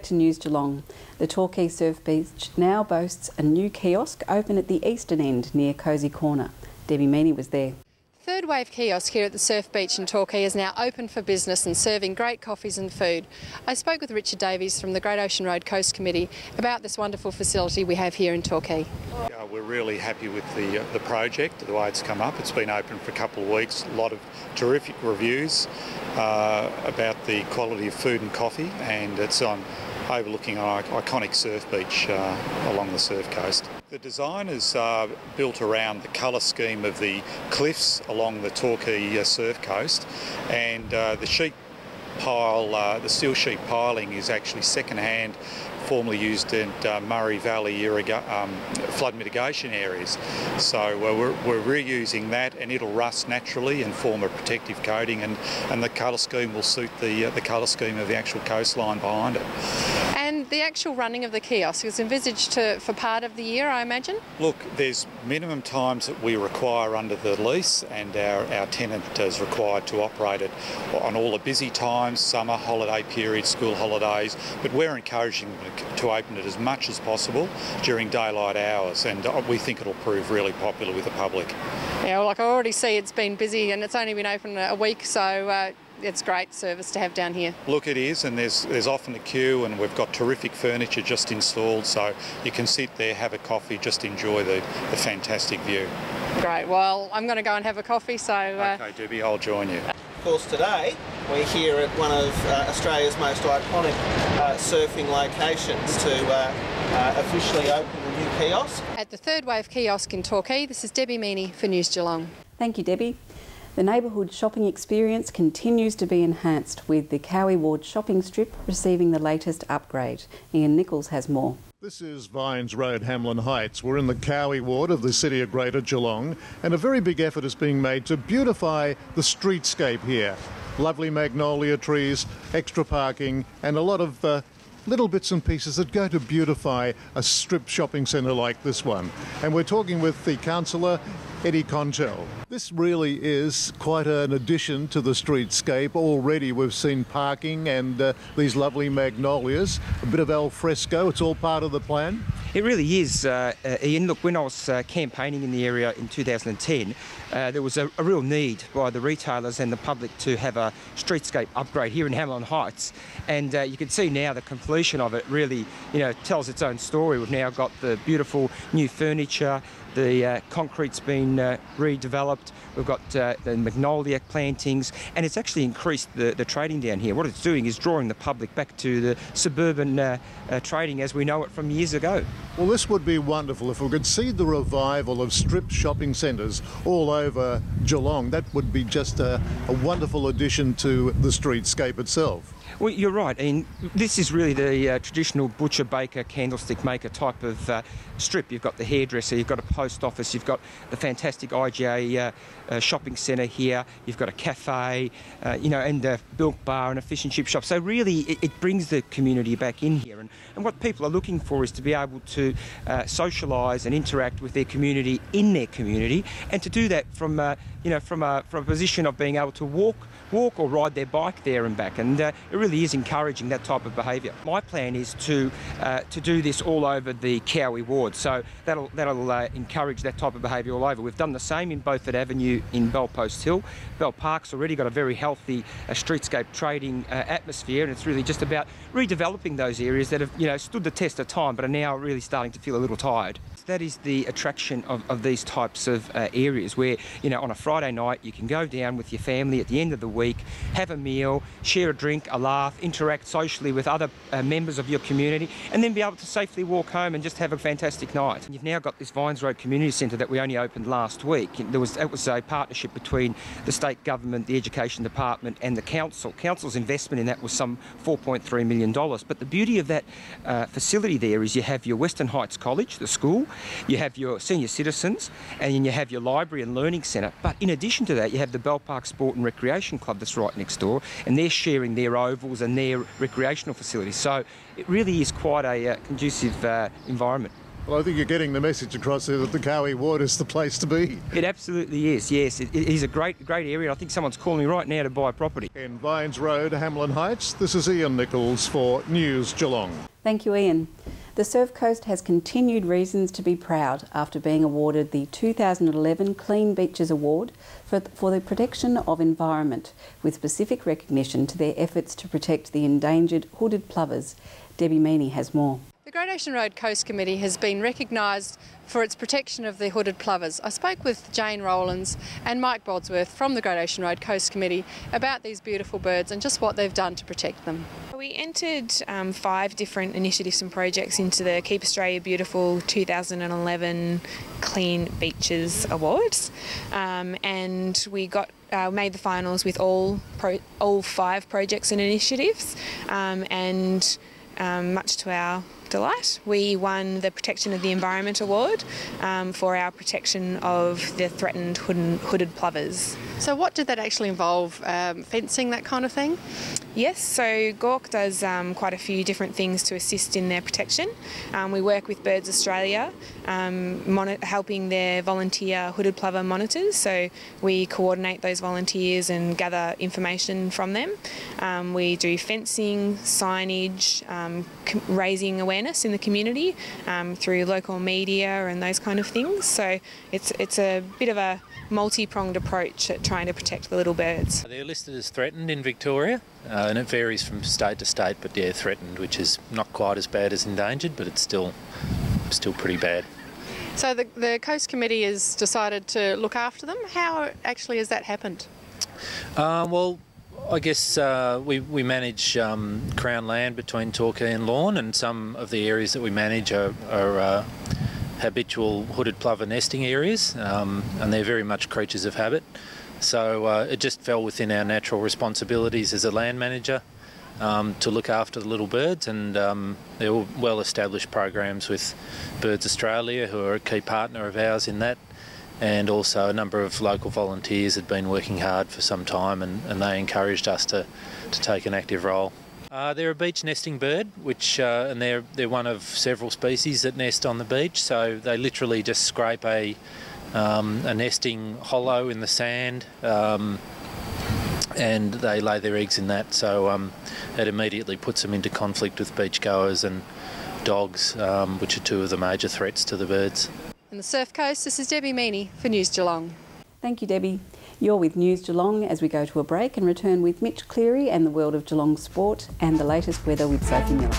to News Geelong. The Torquay Surf Beach now boasts a new kiosk open at the eastern end near Cosy Corner. Debbie Meany was there. Third Wave Kiosk here at the Surf Beach in Torquay is now open for business and serving great coffees and food. I spoke with Richard Davies from the Great Ocean Road Coast Committee about this wonderful facility we have here in Torquay. We're really happy with the project, the way it's come up. It's been open for a couple of weeks, a lot of terrific reviews about the quality of food and coffee, and it's overlooking an iconic surf beach along the surf coast. The design is built around the colour scheme of the cliffs along the Torquay surf coast, and the sheet pile, the steel sheet piling is actually second-hand, formerly used in Murray Valley flood mitigation areas. So we're reusing that, and it'll rust naturally and form a protective coating, and the colour scheme will suit the colour scheme of the actual coastline behind it. And the actual running of the kiosk is envisaged for part of the year, I imagine? Look, there's minimum times that we require under the lease, and our tenant is required to operate it on all the busy times, summer, holiday periods, school holidays, but we're encouraging them to open it as much as possible during daylight hours, and we think it'll prove really popular with the public. Yeah, well, I already see it's been busy and it's only been open a week, so it's great service to have down here. Look, it is, and there's often a queue, and we've got terrific furniture just installed, so you can sit there, have a coffee, just enjoy the fantastic view. Great, well, I'm going to go and have a coffee, so... OK, Debbie, I'll join you. Of course, today we're here at one of Australia's most iconic surfing locations to officially open the new kiosk. At the Third Wave Kiosk in Torquay, this is Debbie Meany for News Geelong. Thank you, Debbie. The neighbourhood shopping experience continues to be enhanced, with the Cowie Ward shopping strip receiving the latest upgrade. Ian Nichols has more. This is Vines Road, Hamlin Heights. We're in the Cowie Ward of the City of Greater Geelong, and a very big effort is being made to beautify the streetscape here. Lovely magnolia trees, extra parking, and a lot of little bits and pieces that go to beautify a strip shopping centre like this one. And we're talking with the councillor, Eddie Conchell. This really is quite an addition to the streetscape. Already we've seen parking and these lovely magnolias, a bit of al fresco. It's all part of the plan. It really is, Ian. Look, when I was campaigning in the area in 2010, there was a real need by the retailers and the public to have a streetscape upgrade here in Hamlin Heights, and you can see now the completion of it really, tells its own story. We've now got the beautiful new furniture. The concrete's been redeveloped. We've got the magnolia plantings, and it's actually increased the trading down here. What it's doing is drawing the public back to the suburban trading as we know it from years ago. Well, this would be wonderful if we could see the revival of strip shopping centres all over Geelong. That would be just a wonderful addition to the streetscape itself. Well, you're right, Ian. This is really the traditional butcher, baker, candlestick maker type of strip. You've got the hairdresser, you've got a post office, you've got the fantastic IGA shopping centre here, you've got a cafe, and a milk bar and a fish and chip shop. So really it brings the community back in here. And what people are looking for is to be able to socialise and interact with their community in their community, and to do that from a position of being able to walk or ride their bike there and back, and it really is encouraging that type of behaviour. My plan is to do this all over the Cowie Ward, so that'll encourage that type of behaviour all over. We've done the same in Beaufort Avenue in Bellpost Hill. Bell Park's already got a very healthy streetscape trading atmosphere, and it's really just about redeveloping those areas that have stood the test of time but are now really starting to feel a little tired. That is the attraction of these types of areas where, on a Friday night you can go down with your family at the end of the week, have a meal, share a drink, a laugh, interact socially with other members of your community, and then be able to safely walk home and just have a fantastic night. And you've now got this Vines Road Community Centre that we only opened last week. It was a partnership between the state government, the education department and the council. Council's investment in that was some $4.3 million. But the beauty of that facility there is you have your Western Heights College, the school, you have your senior citizens, and then you have your library and learning centre. But in addition to that, you have the Bell Park Sport and Recreation Club that's right next door, and they're sharing their ovals and their recreational facilities. So it really is quite a conducive environment. Well, I think you're getting the message across there that the Cowie Ward is the place to be. It absolutely is, yes. It is a great area. I think someone's calling me right now to buy property. In Vines Road, Hamlin Heights, this is Ian Nichols for News Geelong. Thank you, Ian. The Surf Coast has continued reasons to be proud after being awarded the 2011 Clean Beaches Award for the protection of environment, with specific recognition to their efforts to protect the endangered hooded plovers. Debbie Meaney has more. The Great Ocean Road Coast Committee has been recognised for its protection of the hooded plovers. I spoke with Jane Rowlands and Mike Bodsworth from the Great Ocean Road Coast Committee about these beautiful birds and just what they've done to protect them. We entered 5 different initiatives and projects into the Keep Australia Beautiful 2011 Clean Beaches Awards, and we got made the finals with all 5 projects and initiatives, and much to our delight, we won the Protection of the Environment Award for our protection of the threatened hooded plovers. So what did that actually involve? Fencing, that kind of thing? Yes, so GORC does quite a few different things to assist in their protection. We work with Birds Australia, helping their volunteer hooded plover monitors, so we coordinate those volunteers and gather information from them. We do fencing, signage, raising awareness in the community through local media and those kind of things. So it's a bit of a multi-pronged approach at trying to protect the little birds. They're listed as threatened in Victoria, and it varies from state to state, but yeah, threatened, which is not quite as bad as endangered, but it's still pretty bad. So the Coast Committee has decided to look after them. How actually has that happened? Well, I guess we manage Crown land between Torquay and Lorne, and some of the areas that we manage are habitual hooded plover nesting areas, and they're very much creatures of habit. So it just fell within our natural responsibilities as a land manager to look after the little birds, and there were well-established programs with Birds Australia, who are a key partner of ours in that, and also a number of local volunteers had been working hard for some time, and they encouraged us to take an active role. They're a beach nesting bird, which and they're one of several species that nest on the beach. So they literally just scrape a nesting hollow in the sand, and they lay their eggs in that. So it immediately puts them into conflict with beachgoers and dogs, which are 2 of the major threats to the birds. In the Surf Coast, this is Debbie Meaney for News Geelong. Thank you, Debbie. You're with News Geelong as we go to a break and return with Mitch Cleary and the world of Geelong sport and the latest weather with Sophie Miller.